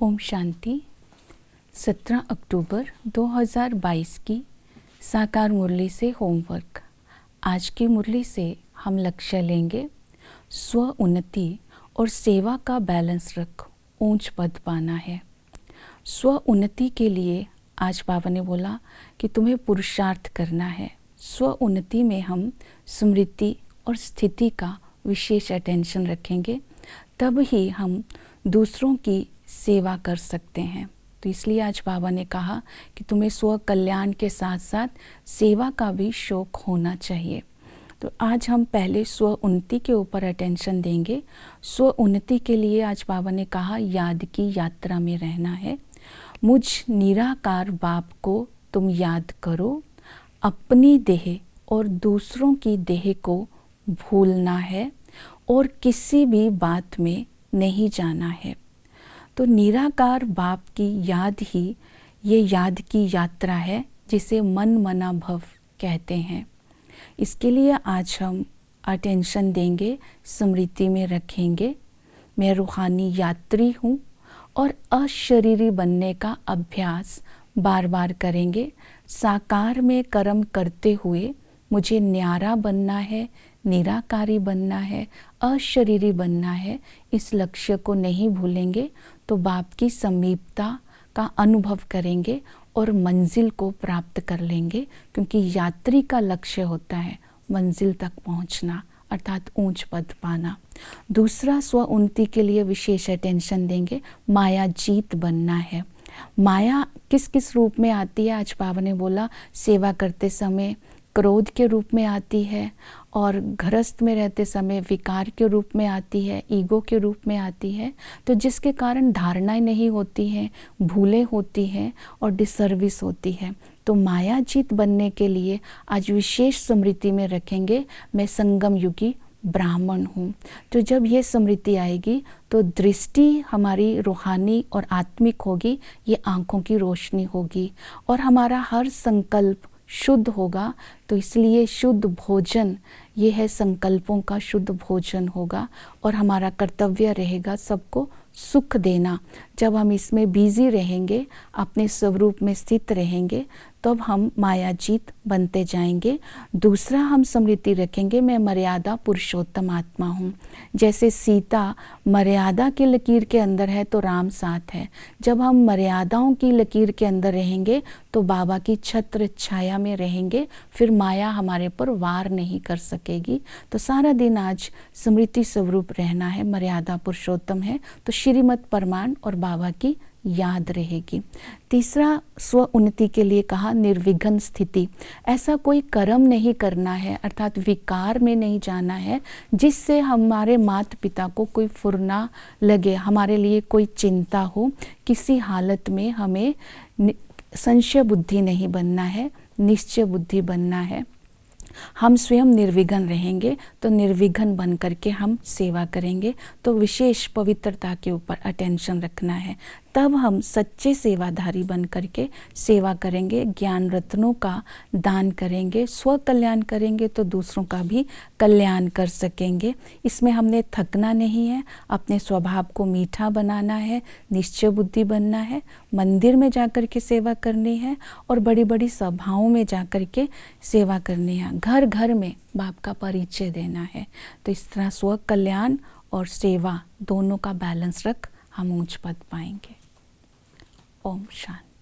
ओम शांति। 17 अक्टूबर 2022 की साकार मुरली से होमवर्क। आज की मुरली से हम लक्ष्य लेंगे स्व उन्नति और सेवा का बैलेंस रख ऊंच पद पाना है। स्व उन्नति के लिए आज बाबा ने बोला कि तुम्हें पुरुषार्थ करना है। स्व उन्नति में हम स्मृति और स्थिति का विशेष अटेंशन रखेंगे, तब ही हम दूसरों की सेवा कर सकते हैं। तो इसलिए आज बाबा ने कहा कि तुम्हें स्व कल्याण के साथ साथ सेवा का भी शौक होना चाहिए। तो आज हम पहले स्व उन्नति के ऊपर अटेंशन देंगे। स्व उन्नति के लिए आज बाबा ने कहा याद की यात्रा में रहना है। मुझ निराकार बाप को तुम याद करो, अपनी देह और दूसरों की देह को भूलना है और किसी भी बात में नहीं जाना है। तो निराकार बाप की याद ही ये याद की यात्रा है, जिसे मन मना भव कहते हैं। इसके लिए आज हम अटेंशन देंगे, स्मृति में रखेंगे मैं रूहानी यात्री हूँ और अशरीरी बनने का अभ्यास बार बार करेंगे। साकार में कर्म करते हुए मुझे न्यारा बनना है, निराकारी बनना है, अशरीरी बनना है। इस लक्ष्य को नहीं भूलेंगे तो बाप की समीपता का अनुभव करेंगे और मंजिल को प्राप्त कर लेंगे, क्योंकि यात्री का लक्ष्य होता है मंजिल तक पहुंचना, अर्थात ऊंच पद पाना। दूसरा, स्व उन्नति के लिए विशेष अटेंशन देंगे, माया जीत बनना है। माया किस किस रूप में आती है? आज बाबा ने बोला सेवा करते समय क्रोध के रूप में आती है, और गृहस्थ में रहते समय विकार के रूप में आती है, ईगो के रूप में आती है। तो जिसके कारण धारणाएं नहीं होती हैं, भूलें होती हैं और डिसर्विस होती है। तो माया जीत बनने के लिए आज विशेष स्मृति में रखेंगे मैं संगम युगी ब्राह्मण हूँ। तो जब ये स्मृति आएगी तो दृष्टि हमारी रूहानी और आत्मिक होगी, ये आँखों की रोशनी होगी और हमारा हर संकल्प शुद्ध होगा। तो इसलिए शुद्ध भोजन, ये है संकल्पों का शुद्ध भोजन होगा और हमारा कर्तव्य रहेगा सबको सुख देना। जब हम इसमें बिजी रहेंगे, अपने स्वरूप में स्थित रहेंगे, तब हम मायाजीत बनते जाएंगे। दूसरा, हम स्मृति रखेंगे मैं मर्यादा पुरुषोत्तम आत्मा हूँ। जैसे सीता मर्यादा की लकीर के अंदर है तो राम साथ है। जब हम मर्यादाओं की लकीर के अंदर रहेंगे तो बाबा की छत्र छाया में रहेंगे, फिर माया हमारे पर वार नहीं कर सकेगी। तो सारा दिन आज स्मृति स्वरूप रहना है, मर्यादा पुरुषोत्तम है तो श्रीमत परमाण और बाबा की याद रहेगी। तीसरा, स्व उन्नति के लिए कहा निर्विघ्न स्थिति। ऐसा कोई कर्म नहीं करना है, अर्थात विकार में नहीं जाना है जिससे हमारे माता पिता को कोई फुरना लगे, हमारे लिए कोई चिंता हो। किसी हालत में हमें संशय बुद्धि नहीं बनना है, निश्चय बुद्धि बनना है। हम स्वयं निर्विघ्न रहेंगे तो निर्विघ्न बन करके हम सेवा करेंगे। तो विशेष पवित्रता के ऊपर अटेंशन रखना है, तब हम सच्चे सेवाधारी बन करके सेवा करेंगे, ज्ञान रत्नों का दान करेंगे, स्व कल्याण करेंगे तो दूसरों का भी कल्याण कर सकेंगे। इसमें हमने थकना नहीं है, अपने स्वभाव को मीठा बनाना है, निश्चय बुद्धि बनना है, मंदिर में जाकर के सेवा करनी है और बड़ी बड़ी सभाओं में जाकर के सेवा करनी है, घर घर में बाप का परिचय देना है। तो इस तरह स्व कल्याण और सेवा दोनों का बैलेंस रख हम ऊंच पद पाएंगे। ओम शांति।